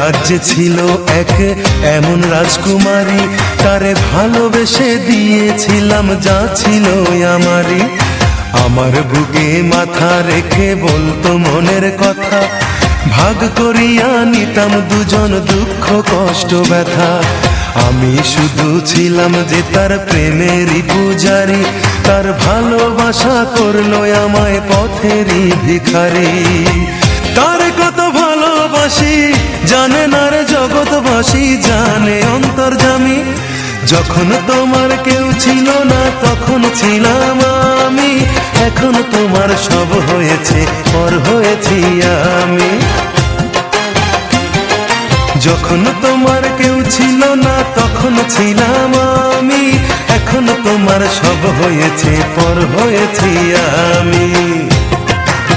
রাজ্যে ছিল এক এমন রাজকুমারী, তারে ভালোবেসে দিয়েছিলাম যা ছিল আমারই। আমার বুকে মাথা রেখে বলতো মনের কথা, ভাগ করিয়া নিতাম দুজন দুঃখ কষ্ট ব্যথা। আমি শুধু ছিলাম যে তার প্রেমেরই পূজারি, তার ভালোবাসা করলো আমায় পথেরই ভিখারি। তার কত ভালোবাসি জানে না রে জগৎবাসী, জানে অন্তর্যামী। যখন তোমার কেউ ছিল না তখন ছিলাম আমি, এখন তোমার সব হয়েছে পর হয়েছি আমি। যখন তোমার কেউ ছিল না তখন ছিলাম আমি, এখন তোমার সব হয়েছে পর হয়েছি আমি।